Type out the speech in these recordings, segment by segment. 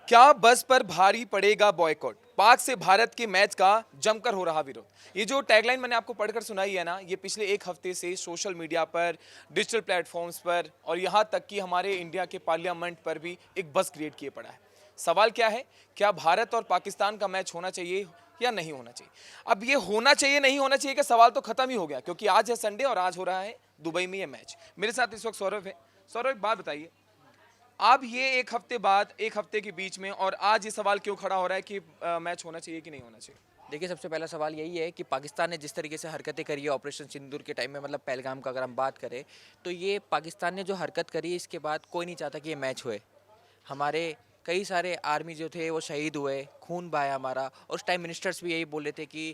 क्या बस पर भारी पड़ेगा बॉयकॉट? पाक से भारत के मैच का जमकर हो रहा विरोध। ये जो टैगलाइन मैंने आपको पढ़कर सुनाई है ना, ये पिछले एक हफ्ते से सोशल मीडिया पर, डिजिटल प्लेटफॉर्म्स पर और यहाँ तक कि हमारे इंडिया के पार्लियामेंट पर भी एक बस क्रिएट किए पड़ा है। सवाल क्या है? क्या भारत और पाकिस्तान का मैच होना चाहिए या नहीं होना चाहिए? अब ये होना चाहिए नहीं होना चाहिए का सवाल तो खत्म ही हो गया, क्योंकि आज है संडे और आज हो रहा है दुबई में ये मैच। मेरे साथ इस वक्त सौरभ है। सौरभ, एक बात बताइए, अब ये एक हफ्ते बाद, एक हफ्ते के बीच में, और आज ये सवाल क्यों खड़ा हो रहा है कि मैच होना चाहिए कि नहीं होना चाहिए? देखिए, सबसे पहला सवाल यही है कि पाकिस्तान ने जिस तरीके से हरकतें करी है ऑपरेशन सिंदूर के टाइम में, मतलब पहलगाम का अगर हम बात करें, तो ये पाकिस्तान ने जो हरकत करी, इसके बाद कोई नहीं चाहता कि ये मैच होए। हमारे कई सारे आर्मी जो थे वो शहीद हुए, खून बहाया हमारा, और उस टाइम मिनिस्टर्स भी यही बोले थे कि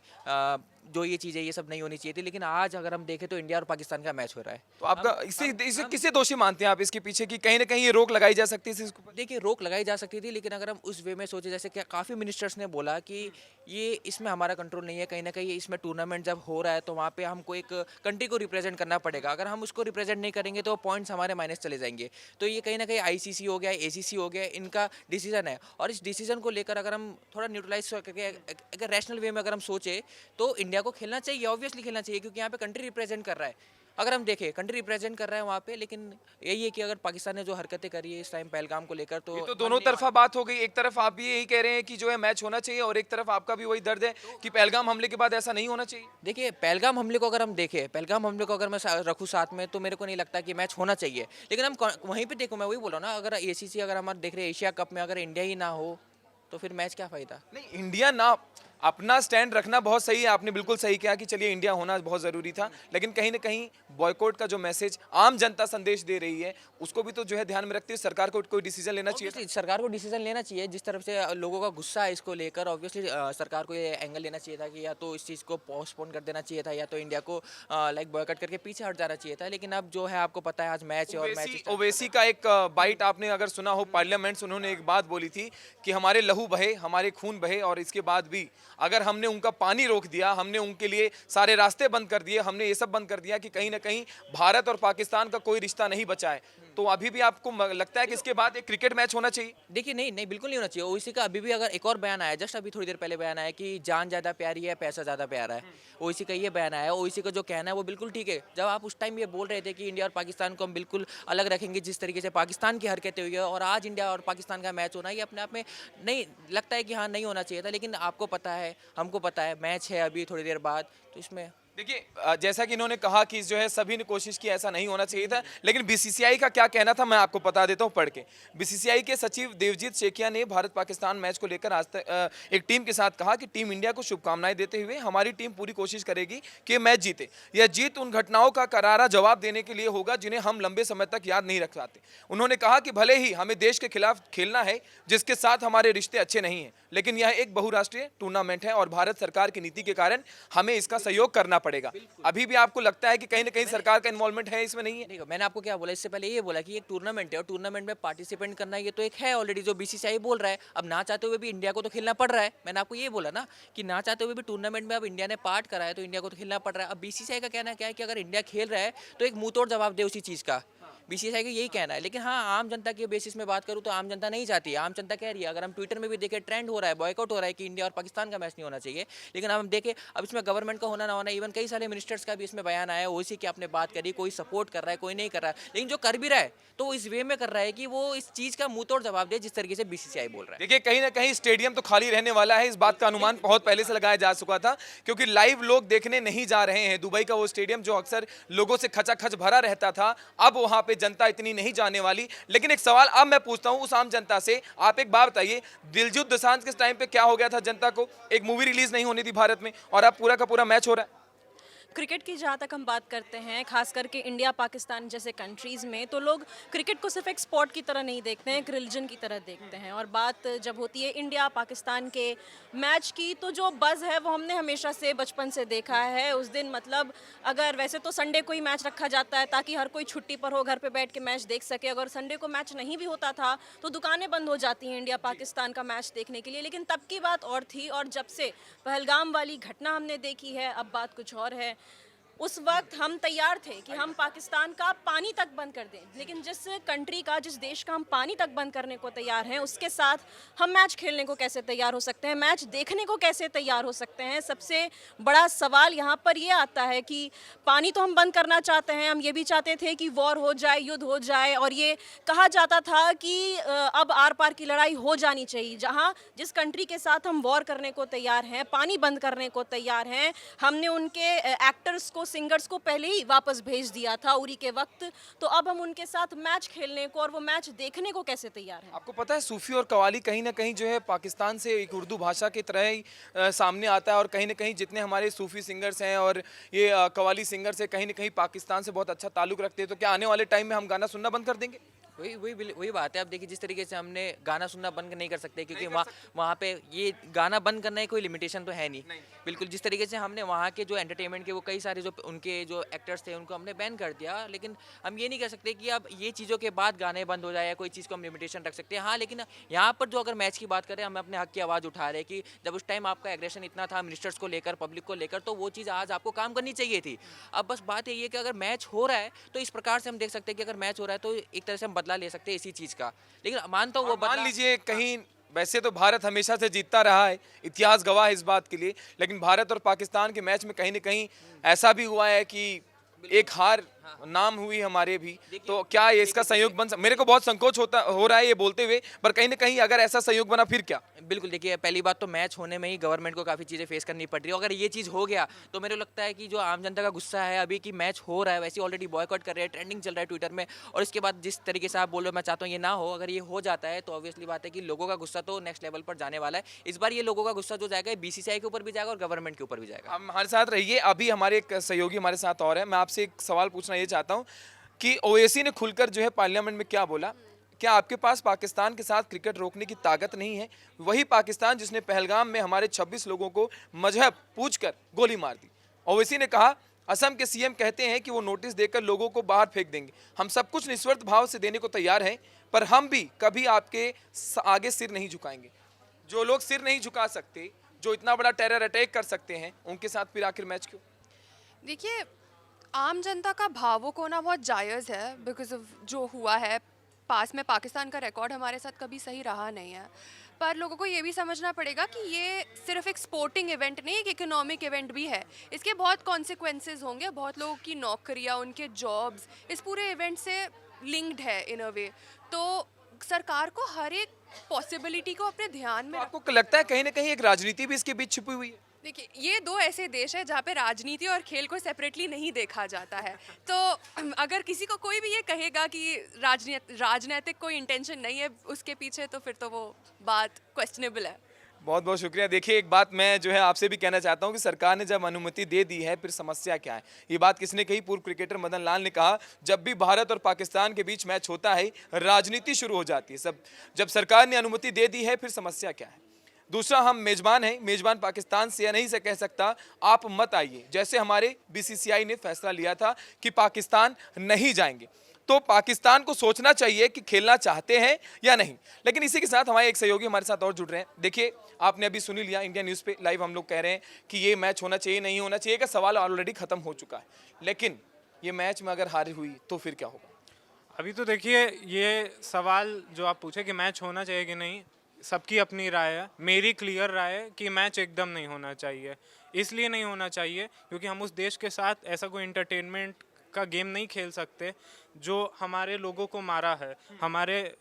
जो ये चीज़ें ये सब नहीं होनी चाहिए थी। लेकिन आज अगर हम देखें तो इंडिया और पाकिस्तान का मैच हो रहा है। तो आपका इसे इसे किसे दोषी मानते हैं आप इसके पीछे, कि कहीं ना कहीं ये रोक लगाई जा सकती है इसके ऊपर? देखिए, रोक लगाई जा सकती थी, लेकिन अगर हम उस वे में सोचे, जैसे कि काफ़ी मिनिस्टर्स ने बोला कि ये इसमें हमारा कंट्रोल नहीं है, कहीं ना कहीं इसमें टूर्नामेंट जब हो रहा है तो वहाँ पे हमको एक कंट्री को रिप्रेजेंट करना पड़ेगा। अगर हम उसको रिप्रेजेंट नहीं करेंगे तो पॉइंट्स हमारे माइनस चले जाएंगे। तो ये कहीं ना कहीं आईसीसी हो गया, एसीसी हो गया, इनका डिसीजन है। और इस डिसीजन को लेकर अगर हम थोड़ा न्यूट्रलाइज करके अगर रैशनल वे में अगर हम सोचे, तो इंडिया को खेलना चाहिए, ऑब्वियसली खेलना चाहिए, क्योंकि यहाँ पे कंट्री रिप्रेजेंट कर रहा है। अगर हम देखें, कंट्री रिप्रेजेंट कर रहा है वहाँ पे, लेकिन यही है कि अगर पाकिस्तान ने जो हरकतें करी है इस टाइम पहलगाम को लेकर, तो ये तो दोनों तरफा बात हो गई। एक तरफ आप भी यही कह रहे हैं कि जो है मैच होना चाहिए, और एक तरफ आपका भी वही दर्द है कि पहलगाम हमले के बाद ऐसा नहीं होना चाहिए। देखिए, पहलगाम हमले को अगर हम देखें, पहलगाम हमले को अगर मैं रखूँ साथ में, तो मेरे को नहीं लगता कि मैच होना चाहिए। लेकिन हम वहीं पे देखो, मैं वही बोल रहा हूँ ना, अगर एसीसी अगर हमारे देख रहे हैं एशिया कप में अगर इंडिया ही ना हो, तो फिर मैच क्या फ़ायदा। नहीं, इंडिया ना, अपना स्टैंड रखना बहुत सही है, आपने बिल्कुल सही किया कि चलिए इंडिया होना बहुत ज़रूरी था, लेकिन कहीं ना कहीं बॉयकॉट का जो मैसेज आम जनता संदेश दे रही है, उसको भी तो जो है ध्यान में रखते हुए सरकार को कोई डिसीजन लेना चाहिए था। ऑब्वियसली सरकार को डिसीजन लेना चाहिए। जिस तरफ से लोगों का गुस्सा है इसको लेकर, ऑब्वियसली सरकार को ये एंगल लेना चाहिए था कि या तो इस चीज़ को पोस्टपोन कर देना चाहिए था, या तो इंडिया को लाइक बॉयकॉट करके पीछे हट जाना चाहिए था। लेकिन अब जो है, आपको पता है आज मैच है और मैच ओवैसी ओवैसी का एक बाइट आपने अगर सुना हो पार्लियामेंट, उन्होंने एक बात बोली थी कि हमारे लहू बहे, हमारे खून बहे, और इसके बाद भी अगर हमने उनका पानी रोक दिया, हमने उनके लिए सारे रास्ते बंद कर दिए, हमने ये सब बंद कर दिया कि कहीं ना कहीं भारत और पाकिस्तान का कोई रिश्ता नहीं बचा है, तो अभी भी आपको लगता है कि इसके बाद एक क्रिकेट मैच होना चाहिए? देखिए, नहीं नहीं, बिल्कुल नहीं होना चाहिए। ओवैसी का अभी भी अगर एक और बयान आया, जस्ट अभी थोड़ी देर पहले बयान आया कि जान ज़्यादा प्यारी है, पैसा ज़्यादा प्यारा है। ओवैसी का ये बयान आया है। ओवैसी का जो कहना है वो बिल्कुल ठीक है। जब आप उस टाइम ये बोल रहे थे कि इंडिया और पाकिस्तान को हम बिल्कुल अलग रखेंगे, जिस तरीके से पाकिस्तान की हरकतें हुई है, और आज इंडिया और पाकिस्तान का मैच होना, ये अपने आप में नहीं लगता है कि हाँ, नहीं होना चाहिए था। लेकिन आपको पता है, हमको पता है, मैच है अभी थोड़ी देर बाद, तो इसमें देखिए, जैसा कि इन्होंने कहा कि जो है सभी ने कोशिश की, ऐसा नहीं होना चाहिए था, लेकिन बीसीसीआई का क्या कहना था मैं आपको बता देता हूं पढ़ के। बीसीसीआई के सचिव देवजीत शेखिया ने भारत पाकिस्तान मैच को लेकर आज तक एक टीम के साथ कहा कि टीम इंडिया को शुभकामनाएं देते हुए हमारी टीम पूरी कोशिश करेगी कि मैच जीते। यह जीत उन घटनाओं का करारा जवाब देने के लिए होगा जिन्हें हम लंबे समय तक याद नहीं रख पाते। उन्होंने कहा कि भले ही हमें देश के खिलाफ खेलना है जिसके साथ हमारे रिश्ते अच्छे नहीं हैं, लेकिन यह एक बहुराष्ट्रीय टूर्नामेंट है और भारत सरकार की नीति के कारण हमें इसका सहयोग करना पड़ेगा। अभी भी आपको लगता है कि कहीं ना कहीं सरकार का इन्वॉल्वमेंट है इसमें? नहीं है। देखो, मैंने आपको क्या बोला, इससे पहले ये बोला कि एक टूर्नामेंट है और टूर्नामेंट में पार्टिसिपेंट करना, ये तो एक है ऑलरेडी जो बीसीसीआई बोल रहा है। अब ना चाहते हुए भी इंडिया को तो खेलना पड़ रहा है। मैंने आपको ये बोला ना कि ना चाहते हुए भी टूर्नामेंट में अब इंडिया ने पार्ट करा है, तो इंडिया को तो खेलना पड़ रहा है। अब बीसीसीआई का कहना क्या है कि अगर इंडिया खेल रहा है तो एक मुंह तोड़ जवाब दे उसी चीज़ का। बीसीसीआई का यही कहना है। लेकिन हाँ, आम जनता के बेसिस में बात करूँ तो आम जनता नहीं चाहती है। आम जनता कह रही है, अगर हम ट्विटर में भी देखें, ट्रेंड हो रहा है, बॉयकॉट हो रहा है कि इंडिया और पाकिस्तान का मैच नहीं होना चाहिए। लेकिन अब हम देखें, अब इसमें गवर्नमेंट का होना ना होना, इवन कई सारे मिनिस्टर्स का भी इसमें बयान आया, ओसी की आपने बात करी, कोई सपोर्ट कर रहा है, कोई नहीं कर रहा है। लेकिन जो कर भी रहा है तो वो इस वे में कर रहा है कि वो इस चीज़ का मुंह तोड़ जवाब दे, जिस तरीके से बीसीसीआई बोल रहा है। देखिए, कहीं ना कहीं स्टेडियम तो खाली रहने वाला है, इस बात का अनुमान बहुत पहले से लगाया जा चुका था, क्योंकि लाइव लोग देखने नहीं जा रहे हैं। दुबई का वो स्टेडियम जो अक्सर लोगों से खचाखच भरा रहता था, अब वहां पे जनता इतनी नहीं जाने वाली। लेकिन एक सवाल अब मैं पूछता हूं उस आम जनता से, आप एक बात बताइए, दिलजीत दोसांझ के टाइम पे क्या हो गया था जनता को? एक मूवी रिलीज नहीं होनी थी भारत में, और अब पूरा का पूरा मैच हो रहा है। क्रिकेट की जहाँ तक हम बात करते हैं, खास करके इंडिया पाकिस्तान जैसे कंट्रीज़ में, तो लोग क्रिकेट को सिर्फ एक स्पोर्ट की तरह नहीं देखते हैं, एक रिलीजन की तरह देखते हैं। और बात जब होती है इंडिया पाकिस्तान के मैच की, तो जो बज़ है वो हमने हमेशा से बचपन से देखा है। उस दिन मतलब अगर वैसे तो संडे को ही मैच रखा जाता है ताकि हर कोई छुट्टी पर हो, घर पे बैठ के मैच देख सके। अगर संडे को मैच नहीं भी होता था तो दुकानें बंद हो जाती हैं इंडिया पाकिस्तान का मैच देखने के लिए। लेकिन तब की बात और थी, और जब से पहलगाम वाली घटना हमने देखी है, अब बात कुछ और है। उस वक्त हम तैयार थे कि हम पाकिस्तान का पानी तक बंद कर दें, लेकिन जिस कंट्री का, जिस देश का हम पानी तक बंद करने को तैयार हैं, उसके साथ हम मैच खेलने को कैसे तैयार हो सकते हैं, मैच देखने को कैसे तैयार हो सकते हैं। सबसे बड़ा सवाल यहाँ पर ये आता है कि पानी तो हम बंद करना चाहते हैं, हम ये भी चाहते थे कि वॉर हो जाए, युद्ध हो जाए, और ये कहा जाता था कि अब आर पार की लड़ाई हो जानी चाहिए। जहाँ जिस कंट्री के साथ हम वॉर करने को तैयार हैं, पानी बंद करने को तैयार हैं, हमने उनके एक्टर्स को, सिंगर्स को पहले ही वापस भेज दिया था उरी के वक्त, तो अब हम उनके साथ मैच खेलने को और वो मैच देखने को कैसे तैयार हैं? आपको पता है सूफी और कव्वाली कहीं ना कहीं जो है पाकिस्तान से एक उर्दू भाषा की तरह ही सामने आता है, और कहीं ना कहीं जितने हमारे सूफी सिंगर्स हैं और ये कव्वाली सिंगर्स हैं कहीं ना कहीं पाकिस्तान से बहुत अच्छा ताल्लुक रखते हैं। तो क्या आने वाले टाइम में हम गाना सुनना बंद कर देंगे? वही बात है। अब देखिए, जिस तरीके से हमने गाना सुनना बंद नहीं कर सकते, क्योंकि वहाँ पे ये गाना बंद करने की कोई लिमिटेशन तो है नहीं। बिल्कुल, जिस तरीके से हमने वहाँ के जो एंटरटेनमेंट के वो कई सारे जो उनके जो एक्टर्स थे उनको हमने बैन कर दिया, लेकिन हम ये नहीं कर सकते कि अब ये चीज़ों के बाद गाने बंद हो जाए या कोई चीज़ को हम लिमिटेशन रख सकते हैं। हाँ, लेकिन यहाँ पर जो अगर मैच की बात करें, हम अपने हक की आवाज़ उठा रहे हैं कि जब उस टाइम आपका एग्रेशन इतना था मिनिस्टर्स को लेकर, पब्लिक को लेकर, तो वो चीज़ आज आपको काम करनी चाहिए थी। अब बस बात यही है कि अगर मैच हो रहा है तो इस प्रकार से हम देख सकते हैं कि अगर मैच हो रहा है तो एक तरह से हम बदला ले सकते हैं इसी चीज़ का। लेकिन मानता हूँ वो मान बदला, लीजिए कहीं, वैसे तो भारत हमेशा से जीतता रहा है, इतिहास गवाह है इस बात के लिए, लेकिन भारत और पाकिस्तान के मैच में कहीं ना कहीं ऐसा भी हुआ है कि एक हार नाम हुई हमारे भी। तो क्या ये इसका संयोग मेरे को बहुत संकोच हो रहा है ये बोलते हुए, पर कहीं ना कहीं अगर ऐसा संयोग बना फिर क्या? बिल्कुल, देखिए पहली बात तो मैच होने में ही गवर्नमेंट को काफ़ी चीज़ें फेस करनी पड़ रही है। अगर ये चीज़ हो गया तो मेरे को लगता है कि जो आम जनता का गुस्सा है अभी कि मैच हो रहा है, वैसे ऑलरेडी बॉयकॉट कर रहे हैं, ट्रेंडिंग चल रहा है ट्विटर में, और इसके बाद जिस तरीके से आप बोल रहे हो, मैं चाहता हूँ ये ना हो। अगर ये हो जाता है तो ऑब्वियसली बात है कि लोगों का गुस्सा तो नेक्स्ट लेवल पर जाने वाला है। इस बार ये लोगों का गुस्सा जो जाएगा बीसीसीआई के ऊपर भी जाएगा और गवर्नमेंट के ऊपर भी जाएगा। आप हमारे साथ रहिए, अभी हमारे एक सहयोगी हमारे साथ और है। मैं आपसे एक सवाल पूछना ये चाहता हूँ कि ओवैसी ने खुलकर जो है पार्लियामेंट में क्या बोला? क्या आपके पास पाकिस्तान के साथ क्रिकेट रोकने की ताकत नहीं है? वही पाकिस्तान जिसने पहलगाम में हमारे 26 लोगों को मजहब पूछकर गोली मार दी। ओवैसी ने कहा, असम के सीएम कहते हैं कि वो नोटिस देकर लोगों को बाहर फेंक देंगे। हम सब कुछ निस्वार्थ भाव से देने को तैयार हैं, पर हम भी कभी आपके आगे सिर नहीं झुकाएंगे। जो लोग सिर नहीं झुका सकते, जो इतना बड़ा टेरर अटैक कर सकते हैं, उनके साथ फिर आखिर मैच क्यों? देखिए, आम जनता का भावुक होना बहुत जायज़ है बिकॉज ऑफ जो हुआ है पास में। पाकिस्तान का रिकॉर्ड हमारे साथ कभी सही रहा नहीं है, पर लोगों को ये भी समझना पड़ेगा कि ये सिर्फ एक स्पोर्टिंग इवेंट नहीं, एक इकोनॉमिक इवेंट भी है। इसके बहुत कॉन्सिक्वेंसेस होंगे, बहुत लोगों की नौकरियां, उनके जॉब्स इस पूरे इवेंट से लिंक्ड है इन अ वे। तो सरकार को हर एक पॉसिबिलिटी को अपने ध्यान में आपको लगता है कहीं ना कहीं एक राजनीति भी इसके बीच छुपी हुई है? देखिए, ये दो ऐसे देश है जहाँ पे राजनीति और खेल को सेपरेटली नहीं देखा जाता है। तो अगर किसी को कोई भी ये कहेगा कि राजनीतिक कोई इंटेंशन नहीं है उसके पीछे, तो फिर तो वो बात क्वेश्चनेबल है। बहुत बहुत शुक्रिया। देखिए, एक बात मैं जो है आपसे भी कहना चाहता हूं कि सरकार ने जब अनुमति दे दी है, फिर समस्या क्या है? ये बात किसने कही? पूर्व क्रिकेटर मदन लाल ने कहा, जब भी भारत और पाकिस्तान के बीच मैच होता है राजनीति शुरू हो जाती है। जब सरकार ने अनुमति दे दी है, फिर समस्या क्या है? दूसरा, हम मेजबान हैं, मेजबान पाकिस्तान से नहीं से कह सकता आप मत आइए। जैसे हमारे बीसीसीआई ने फैसला लिया था कि पाकिस्तान नहीं जाएंगे, तो पाकिस्तान को सोचना चाहिए कि खेलना चाहते हैं या नहीं। लेकिन इसी के साथ हमारे एक सहयोगी हमारे साथ और जुड़ रहे हैं। देखिए, आपने अभी सुनी लिया, इंडिया न्यूज़ पे लाइव हम लोग कह रहे हैं कि ये मैच होना चाहिए नहीं होना चाहिए का सवाल ऑलरेडी खत्म हो चुका है, लेकिन ये मैच में अगर हार हुई तो फिर क्या होगा? अभी तो देखिए, ये सवाल जो आप पूछे कि मैच होना चाहिए कि नहीं, सबकी अपनी राय है। मेरी क्लियर राय है कि मैच एकदम नहीं होना चाहिए। इसलिए नहीं होना चाहिए क्योंकि हम उस देश के साथ ऐसा कोई एंटरटेनमेंट का गेम नहीं खेल सकते जो हमारे लोगों को मारा है, हमारे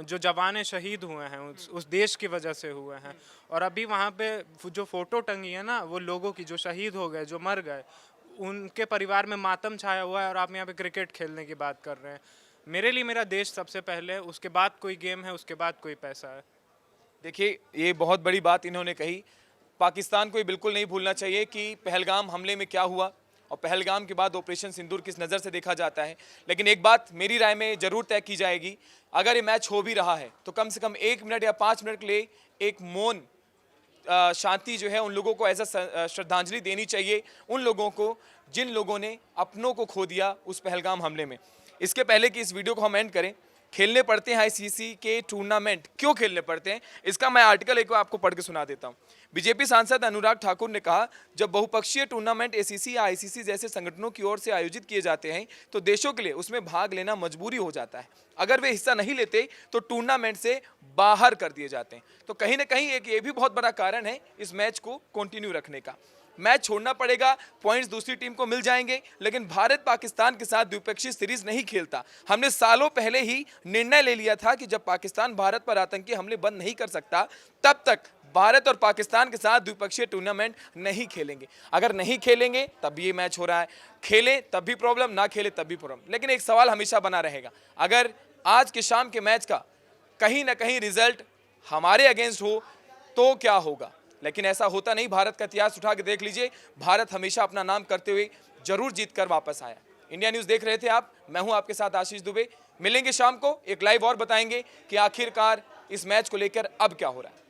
जो जवान शहीद हुए हैं उस देश की वजह से हुए हैं। और अभी वहाँ पे जो फ़ोटो टंगी है ना, वो लोगों की जो शहीद हो गए, जो मर गए, उनके परिवार में मातम छाया हुआ है, और आप यहाँ पे क्रिकेट खेलने की बात कर रहे हैं। मेरे लिए मेरा देश सबसे पहले, उसके बाद कोई गेम है, उसके बाद कोई पैसा है। देखिए, ये बहुत बड़ी बात इन्होंने कही। पाकिस्तान को ये बिल्कुल नहीं भूलना चाहिए कि पहलगाम हमले में क्या हुआ और पहलगाम के बाद ऑपरेशन सिंदूर किस नज़र से देखा जाता है। लेकिन एक बात मेरी राय में ज़रूर तय की जाएगी, अगर ये मैच हो भी रहा है तो कम से कम 1 मिनट या 5 मिनट के लिए एक मौन शांति जो है उन लोगों को एज अ श्रद्धांजलि देनी चाहिए, उन लोगों को जिन लोगों ने अपनों को खो दिया उस पहलगाम हमले में। इसके पहले कि इस वीडियो को हम एंड करें, खेलने पड़ते हैं आईसीसी के टूर्नामेंट, क्यों खेलने पड़ते हैं, इसका मैं आर्टिकल एक आपको पढ़ के सुना देता हूं। बीजेपी सांसद अनुराग ठाकुर ने कहा, जब बहुपक्षीय टूर्नामेंट एसीसी या आईसीसी जैसे संगठनों की ओर से आयोजित किए जाते हैं तो देशों के लिए उसमें भाग लेना मजबूरी हो जाता है। अगर वे हिस्सा नहीं लेते तो टूर्नामेंट से बाहर कर दिए जाते हैं। तो कहीं ना कहीं एक ये भी बहुत बड़ा कारण है इस मैच को कंटिन्यू रखने का। मैच छोड़ना पड़ेगा, पॉइंट्स दूसरी टीम को मिल जाएंगे, लेकिन भारत पाकिस्तान के साथ द्विपक्षीय सीरीज नहीं खेलता। हमने सालों पहले ही निर्णय ले लिया था कि जब पाकिस्तान भारत पर आतंकी हमले बंद नहीं कर सकता तब तक भारत और पाकिस्तान के साथ द्विपक्षीय टूर्नामेंट नहीं खेलेंगे। अगर नहीं खेलेंगे तब ये मैच हो रहा है, खेलें तब भी प्रॉब्लम, ना खेले तब भी प्रॉब्लम। लेकिन एक सवाल हमेशा बना रहेगा, अगर आज के शाम के मैच का कहीं ना कहीं रिजल्ट हमारे अगेंस्ट हो तो क्या होगा। लेकिन ऐसा होता नहीं। भारत का इतिहास उठा के देख लीजिए, भारत हमेशा अपना नाम करते हुए जरूर जीत कर वापस आया। इंडिया न्यूज़ देख रहे थे आप, मैं हूं आपके साथ आशीष दुबे। मिलेंगे शाम को, एक लाइव और बताएंगे कि आखिरकार इस मैच को लेकर अब क्या हो रहा है।